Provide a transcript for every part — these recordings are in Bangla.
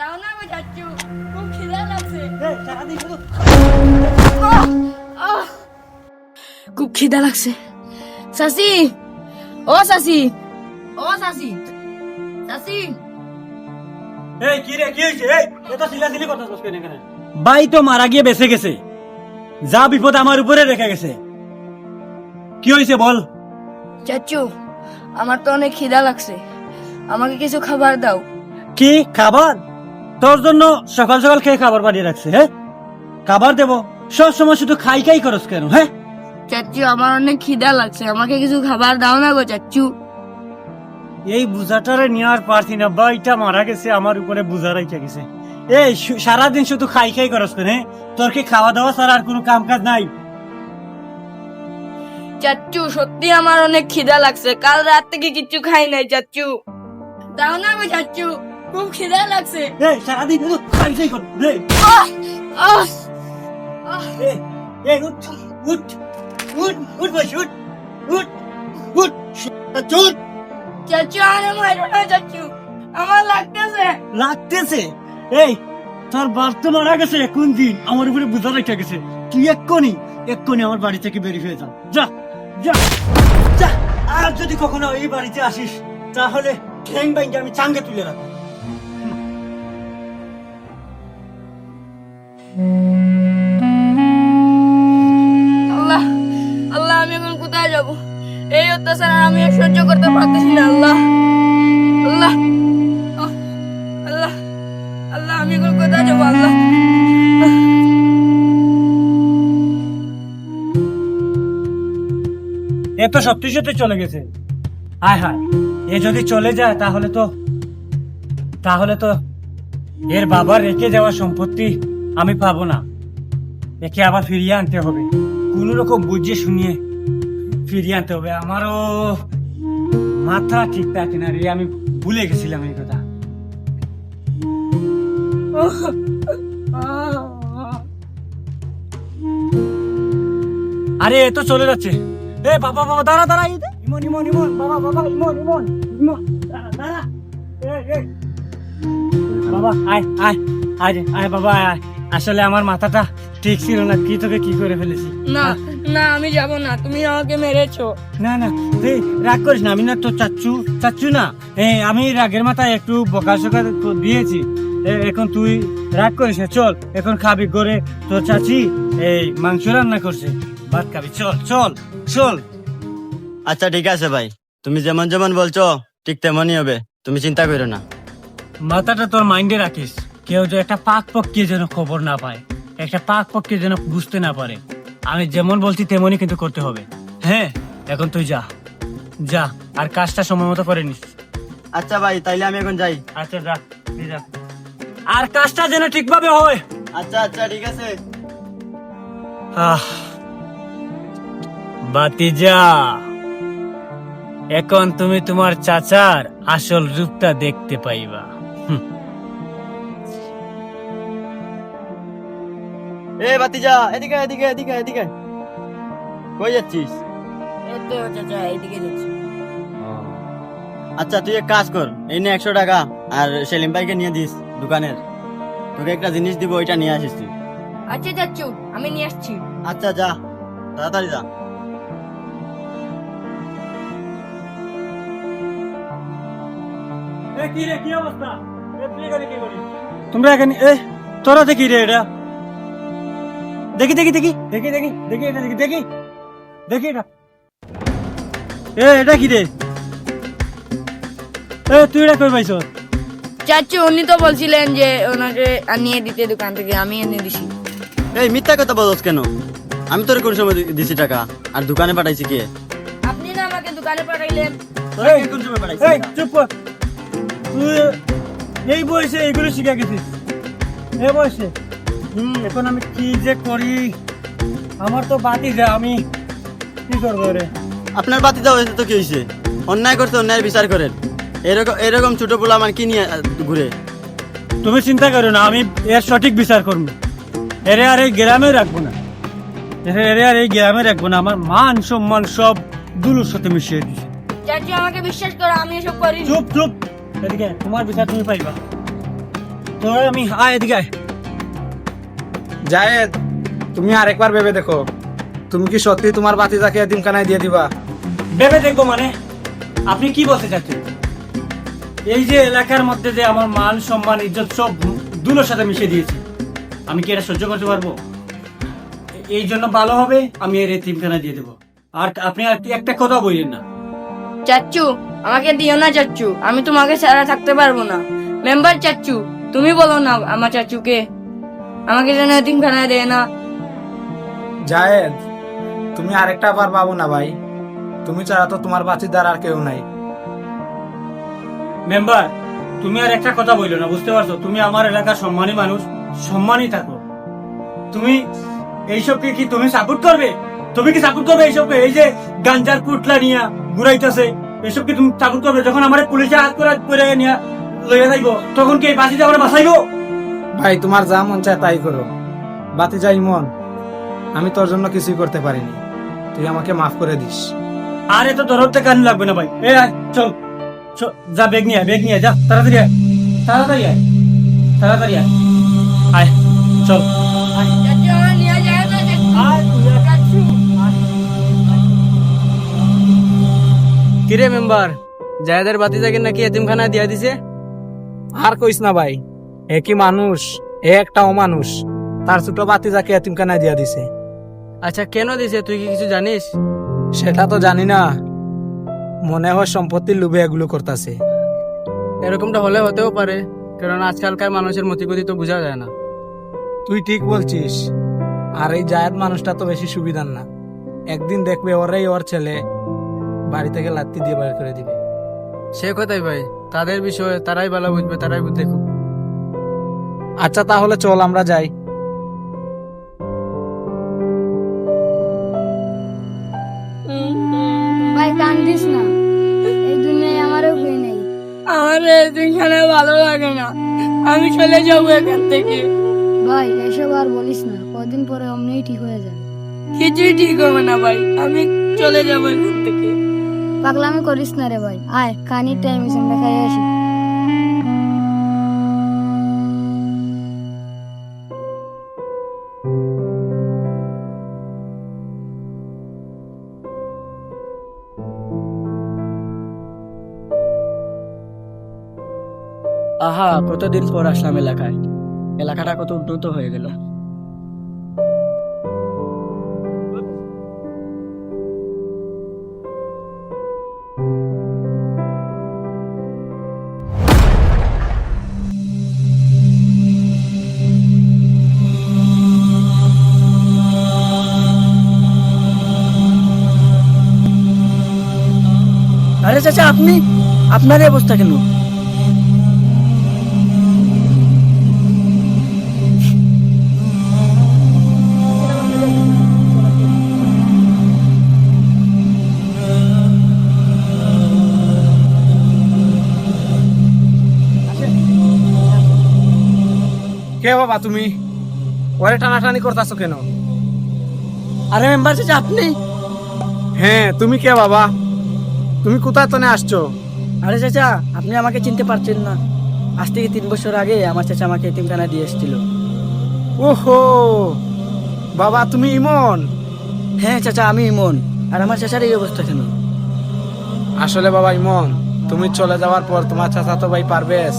দাও না গো চাচু, খুব খিদা লাগছে। সারাদিন শুধু খুব খিদা লাগছে। চাচি, ও চাচি, ও চাচি, চাচি। এই কি রে, কি হয়েছে? এই এত চিল্লাচিল্লি কথা বলছিস কেন এখানে? ভাই তো মারা গিয়ে বেঁচে গেছে, যা বিপদ আমার উপরে রেখে গেছে। কি হয়েছে বল? চাচু, আমার তো অনেক খিদা লাগছে, আমাকে কিছু খাবার দাও। কি খাবার? তোর জন্য সকাল সকাল খেয়ে খাবার বানিয়ে রাখছে। হ্যাঁ, খাবার দেবো? সব সময় শুধু খাই খাই করস কেন? হ্যাঁ চাচু, আমার অনেক খিদা লাগছে, আমাকে কিছু খাবার দাও না গো চাচু। এই বুঝাটারে নিয়ে আর পারছি না, ভাইটা মারা গেছে, আমার উপরে বুঝা রেখে গেছে। এই সারাদিন শুধু খাই খাই করস কেন? হ্যাঁ, তোর কি খাওয়া দাওয়া ছাড়া আর কোনো কাম কাজ নাই? চাচু, সত্যি আমার অনেক খিদা লাগছে, কাল রাত থেকে কিচ্ছু খাই নাই চাচু। দাও না গো চাচু, খুব খিদা লাগছে। এই সারাদিন শুধু খাই খাই কর। এই আহ, আহ, আহ। এই, এই উঠ উঠ উঠ উঠ বস, উঠ উঠ উঠ উঠ। চাচু, আমার মারো না চাচু, আমার লাগতেছে। লাগতেছে? এই তোর বাপ তো মারা গেছে কোন দিন, আমার উপরে বুঝা রেখে গেছে। তুই এক্ষুনি এক্ষুনি আমার বাড়ি থেকে বেরিয়ে হয়ে যা, যা যা যা। আর যদি কখনো এই বাড়িতে আসিস তাহলে ঠ্যাং ব্যাংকে আমি চাঙ্গে তুলে রাখবো। আল্লাহ, আল্লাহ, আমি এখন কোথায় যাব? এই অত্যাচার আর আমি আর সহ্য করতে পারতেছি না। আল্লাহ, আল্লাহ, আহ, আল্লাহ, আল্লাহ, আমি এখন কোথায় যাব? আল্লাহ, এ তো সত্যি সত্যি চলে গেছে। হায় হায়, এ যদি চলে যায় তাহলে তো এর বাবার রেখে যাওয়া সম্পত্তি আমি পাবো না। একে আবার ফিরিয়ে আনতে হবে, কোন রকম বুঝিয়ে শুনিয়ে ফিরিয়ে আনতে হবে। আমারও মাথা ঠিক থাকে না রে, আমি ভুলে গেছিলাম এই কথা। আরে এ তো চলে যাচ্ছে। এ বাবা বাবা, দাঁড়া দাঁড়া, ইমন ইমন ইমন, বাবা বাবা, ইমন ইমন ইমন, দাঁড়া দাঁড়া। এই বাবা, আয় আয় আয় রে, আয় বাবা আয়। আসলে আমার মাথাটা ঠিক ছিল না, কি তোকে কি করে ফেলেছি। না, না, আমি যাব না, তুমি আমাকে মেরেছো। না না, তুই রাগ করিস না, আমি না তোর চাচ্চু চাচ্চু না। আমি রাগের মাথায় একটু বকাঝকা দিয়েছি। এখন তুই রাগ করিস না, চল এখন খাবি করে। তোর চাচি এই মাংস রান্না করছে, ভাত খাবি, চল চল চল। আচ্ছা ঠিক আছে ভাই, তুমি যেমন যেমন বলছো ঠিক তেমনই হবে, তুমি চিন্তা করো না। মাথাটা তোর মাইন্ডে রাখিস, কেউ যে একটা পাক পক্ষে যেন খবর না পায়, একটা পাক পক্ষে যেন বুঝতে না পারে। আমি যেমন বলছি তেমনই কিন্তু করতে হবে। হ্যাঁ, এখন তুই যা যা, আর কাজটা সময় মতো করে নিস। আচ্ছা ভাই, তাইলে আমি এখন যাই। আচ্ছা যা, তুই যা, আর কাজটা যেন ঠিকভাবে হয়। আচ্ছা আচ্ছা ঠিক আছে। বাতিজা, এখন তুমি তোমার চাচার আসল রূপটা দেখতে পাইবা। এ বাতিজা, এদিকে এদিকে এদিকে এদিকে, কই যাচ্ছিস? এই তো চাচা, এইদিকে যাচ্ছি। আচ্ছা তুই এক কাজ কর, এই নে 100 টাকা, আর সেলিম ভাইকে নিয়ে দিস দোকানের। তোকে একটা জিনিস দিব, ওইটা নিয়ে আসিস তুই। আচ্ছা চাচু, আমি নিয়ে আসছি। আচ্ছা যা, তাড়াতাড়ি যা। কি রে, কি অবস্থা? তোমরা এখানে তোরা দেখি রে, এটা দেখি দেখি দেখি দেখি দেখি দেখি এটা দেখি দেখি দেখি এটা। এটা কি রে? তুই এটা কই পাইছ? চাচু, উনি তো বলছিলেন যে ওনাকে আনিয়ে দিতে দোকান থেকে, আমি এনে দিছি। এই মিথ্যা কথা বলছ কেন? আমি তোর কোন সময় দিছি টাকা, আর দোকানে পাঠাইছি কে? আপনি না আমাকে দোকানে পাঠাইলেন। তোরা কে কোন সময় পাঠাইছি? চুপ কর। তুই এই বয়সে এইগুলো শিখে গেছিস? এই বয়সে? এখন আমি কি যে করি, আমার তো বাতি যা, আমি কি করবো রে? আপনার বাতি যাওয়া হয়েছে তো কি হয়েছে? অন্যায় করতে অন্যায় বিচার করেন। এরকম এরকম ছোট পোলা আমার কি নিয়ে ঘুরে? তুমি চিন্তা করো না, আমি এর সঠিক বিচার করবো। এরে আর এই গ্রামে রাখবো না, এরে আর এই গ্রামে রাখবো না। আমার মান সম্মান সব দুলুর সাথে মিশিয়ে দিছে। চাচু, আমাকে বিশ্বাস করো, আমি এসব করি। চুপ চুপ, এদিকে তোমার বিচার তুমি পাইবা। তোর আমি আয় এদিকে আয়। জায়েদ, তুমি আরেকবার ভেবে দেখো, তুমি কি সত্যি তোমার বাতিজাকে এতিমখানায় দিয়ে দিবা? ভেবে দেখবো মানে? আপনি কি বলতে চাচ্ছেন? এই যে এলাকার মধ্যে যে আমার মান সম্মান ইজ্জত সব দুলোর সাথে মিশে দিয়েছে, আমি কি এটা সহ্য করতে পারবো? এই জন্য ভালো হবে আমি এর এতিমখানায় দিয়ে দেবো। আর আপনি আর একটা কথা বললেন না। চাচ্চু, আমাকে দিও না চাচ্চু, আমি তোমাকে ছাড়া থাকতে পারবো না। মেম্বার চাচ্চু, তুমি বলো না আমার চাচ্চুকে আমাকে যেন এতিমখানায় দেয় না। জায়েদ, তুমি আরেকটা বার পাবো না ভাই, তুমি ছাড়া তো তোমার বাতিদার আর কেউ নাই। মেম্বার, তুমি আর একটা কথা বললো না, বুঝতে পারছো? তুমি আমার এলাকার সম্মানী মানুষ, সম্মানই থাকো। তুমি এইসবকে কি তুমি সাপোর্ট করবে? তুমি কি সাপোর্ট করবে এইসবকে? এই যে গাঞ্জার পুটলা নিয়ে ঘুরাইতেছে, এসব কি তুমি সাপোর্ট করবে? যখন আমার পুলিশে হাত করে নিয়ে লইয়া যাইবো, তখন কি এই বাসিতে আমরা বাঁচাইবো? ভাই, তোমার যা মন চায় তাই করো। বাতিজা ইমন, আমি তোর জন্য কিছুই করতে পারিনি, তুই আমাকে মাফ করে দিস। আরে তো ধরতে কান লাগবে না ভাই। এ আয়, চল চল, যা ব্যাগ নিয়ে আয়, যা তাড়াতাড়ি আয়, তাড়াতাড়ি আয়, তাড়াতাড়ি আয়, আয় চল আয়। চাচ্চু, আমার নিয়ে যায় না চাচ্চু। কিরে মেম্বার, জায়েদের বাতিজাকে নাকি এতিমখানায় দিয়া দিছে? আর কইস না ভাই, একই মানুষ, এ একটা অমানুষ, তার ছোট বাতিজাকে এতিমখানায় দিয়া দিছে। আচ্ছা, কেন দিছে তুই কি কিছু জানিস? সেটা তো জানি না, মনে হয় সম্পত্তির লোভে এগুলো করতেছে। এরকমটা হলে হতেও পারে, কারণ আজকালকার মানুষের মতিগতি তো বোঝা যায় না। তুই ঠিক বলছিস, আর এই জায়েদ মানুষটা তো বেশি সুবিধার না, একদিন দেখবে ওরাই ওর ছেলে বাড়ি থেকে লাত্তি দিয়ে বের করে দিবে। সে কথাই ভাই, তাদের বিষয়ে তারাই ভালো বুঝবে, তারাই দেখুক। আচ্ছা তাহলে চল আমরা যাই। ভাই কান্দিস না, এই দুনিয়ায় আমারও কেউ নেই। আমার এতিমখানা ভালো লাগে না, আমি চলে যাবো এখান থেকে। ভাই এসব আর বলিস না, কদিন পরে অমনিই ঠিক হয়ে যাবে। কিছুই ঠিক হবে না ভাই, আমি চলে যাবো এখান থেকে। পাগলামি করিস না রে ভাই, আয় কানির টাইম এসে দেখাই আসি। আহা, কতদিন পর আসলাম এলাকায়, এলাকাটা কত উন্নত হয়ে গেল। আরে চাচা, আপনার এই অবস্থা কেন? কে বাবা তুমি? ওরে টানাটানি করতেছো কেন? আরে মেম্বার চাচা, আপনি? হ্যাঁ, তুমি কে বাবা? তুমি কোথায় তনে আসছো? আরে চাচা, আপনি আমাকে চিনতে পারছেন না? আজ থেকে 3 বছর আগে আমার চাচা আমাকে এতিমখানায় দিয়ে এসেছিল। ওহো বাবা, তুমি ইমন? হ্যাঁ চাচা, আমি ইমন। আর আমার চাচার এই অবস্থা কেন? আসলে বাবা ইমন, তুমি চলে যাওয়ার পর তোমার চাচাতো ভাই পারভেজ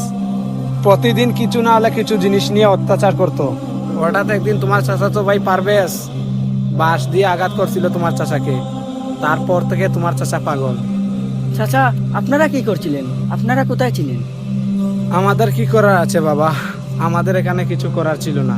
প্রতিদিন কিছু না হলে কিছু জিনিস নিয়ে অত্যাচার করতো। হঠাৎ একদিন তোমার চাচাতো ভাই পারভেজ বাঁশ দিয়ে আঘাত করছিল তোমার চাচাকে, তারপর থেকে তোমার চাচা পাগল। চাচা, আপনারা কি করছিলেন? আপনারা কোথায় ছিলেন? আমাদের কি করার আছে বাবা, আমাদের এখানে কিছু করার ছিল না।